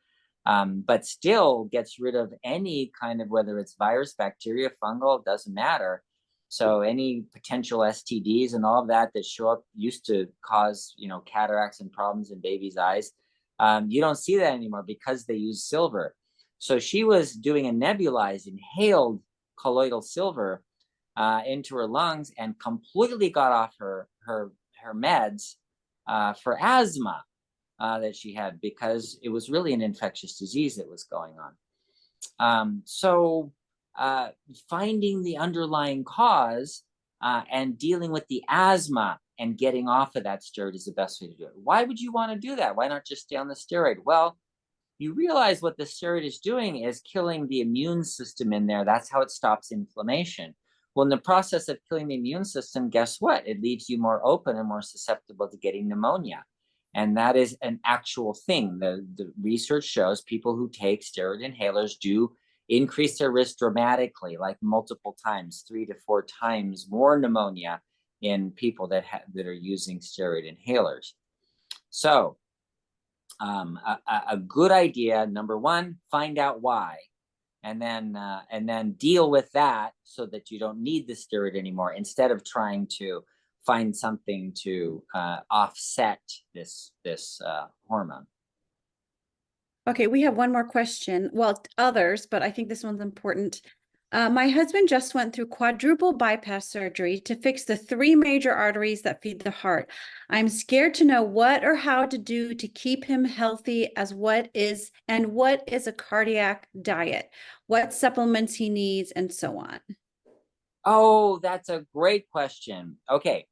S1: but still gets rid of any kind of, whether it's virus, bacteria, fungal, it doesn't matter. So any potential STDs and all of that show up used to cause, cataracts and problems in babies' eyes. You don't see that anymore because they use silver. So she was doing a nebulized, inhaled colloidal silver into her lungs and completely got off her meds for asthma that she had, because it was really an infectious disease that was going on. So finding the underlying cause and dealing with the asthma and getting off of that steroid is the best way to do it. Why would you want to do that? Why not just stay on the steroid? Well, you realize what the steroid is doing is killing the immune system in there. That's how it stops inflammation. Well, in the process of killing the immune system, guess what? It leaves you more open and more susceptible to getting pneumonia. And that is an actual thing. The research shows people who take steroid inhalers do increase their risk dramatically, like multiple times, 3 to 4 times more pneumonia in people that are using steroid inhalers. So a good idea, number one, find out why, and then deal with that so that you don't need the steroid anymore, instead of trying to find something to offset this hormone.
S2: Okay, we have one more question. Well, others, but I think this one's important. My husband just went through quadruple bypass surgery to fix the 3 major arteries that feed the heart. I'm scared to know what or how to do to keep him healthy, what is a cardiac diet, what supplements he needs, and so on.
S1: Oh, that's a great question. Okay.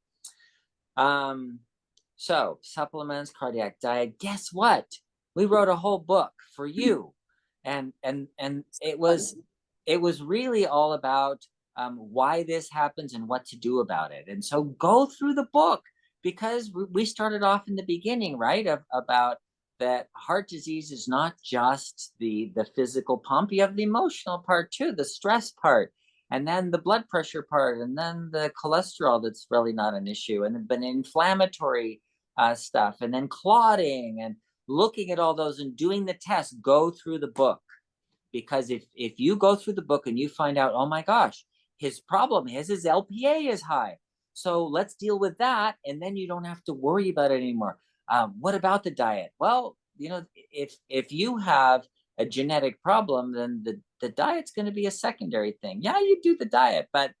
S1: So supplements, cardiac diet. Guess what? We wrote a whole book for you, and it was really all about why this happens and what to do about it. And so go through the book, because we started off in the beginning, right? About that heart disease is not just the physical pump. You have the emotional part too, the stress part, and then the blood pressure part, and then the cholesterol that's really not an issue, and then inflammatory stuff, and then clotting, and looking at all those and doing the test. Go through the book, because if you go through the book and you find out, oh my gosh, his problem is his LPA is high, so let's deal with that, and then you don't have to worry about it anymore. What about the diet? Well, if you have a genetic problem, then the diet's going to be a secondary thing. Yeah, you do the diet, but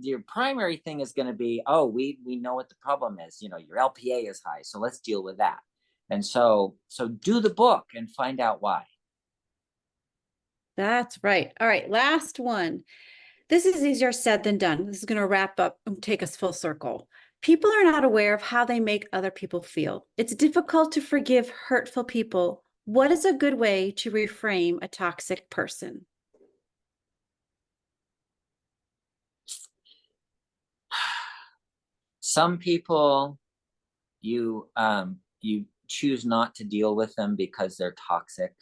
S1: your primary thing is going to be, oh, we know what the problem is. Your LPA is high, so let's deal with that. And so do the book and find out why.
S2: That's right. All right, last one. This is easier said than done. This is going to wrap up and take us full circle. People are not aware of how they make other people feel. It's difficult to forgive hurtful people. What is a good way to reframe a toxic person?
S1: Some people, you choose not to deal with them because they're toxic.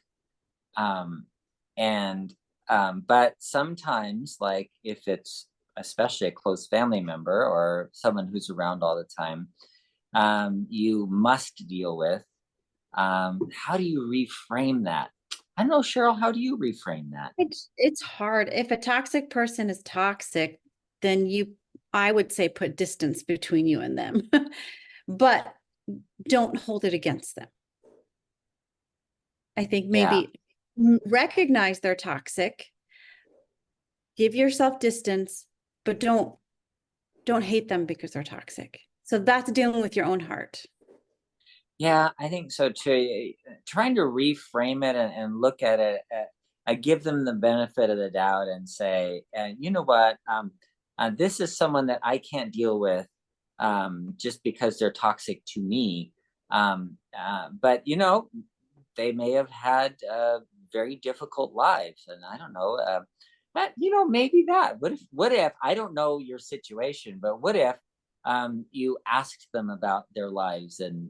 S1: But sometimes, like if it's especially a close family member or someone who's around all the time, you must deal with. How do you reframe that? I don't know, Cheryl, how do you reframe that?
S2: It's hard. If a toxic person is toxic, then I would say, put distance between you and them, but don't hold it against them. I think maybe recognize they're toxic, give yourself distance, but don't hate them because they're toxic. So that's dealing with your own heart.
S1: Yeah, I think so too. Trying to reframe it and look at it, I give them the benefit of the doubt and say, you know what, this is someone that I can't deal with just because they're toxic to me. But they may have had very difficult lives, and I don't know. But maybe that. What if I don't know your situation, but what if you asked them about their lives, and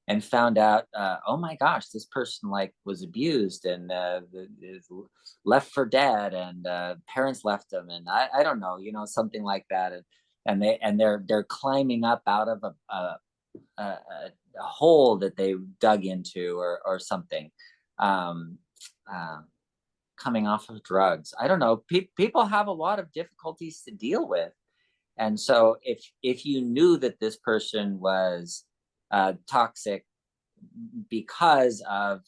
S1: and found out, oh my gosh, this person was abused and is left for dead, and parents left them, and I don't know, something like that, and they're climbing up out of a hole that they dug into, or something, coming off of drugs. I don't know. People have a lot of difficulties to deal with. And so if you knew that this person was toxic, because of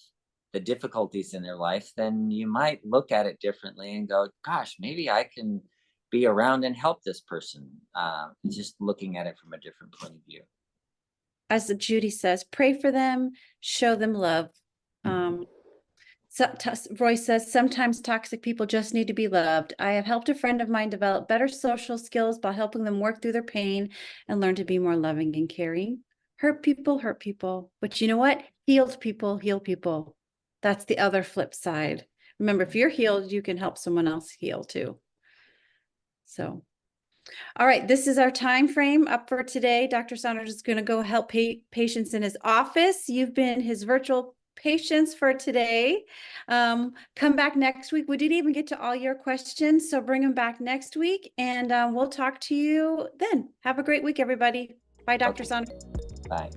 S1: the difficulties in their life, then you might look at it differently and go, gosh, maybe I can be around and help this person. Just looking at it from a different point of view.
S2: As Judy says, pray for them, show them love. Roy says, sometimes toxic people just need to be loved. I have helped a friend of mine develop better social skills by helping them work through their pain and learn to be more loving and caring. Hurt people, hurt people. But you know what? Healed people, heal people. That's the other flip side. Remember, if you're healed, you can help someone else heal too. So, all right, this is our time frame up for today. Dr. Saunders is going to go help patients in his office. You've been his virtual patients for today. Come back next week. We didn't even get to all your questions, so bring them back next week, and we'll talk to you then. Have a great week, everybody. Bye, Dr. Saunders.
S1: Bye.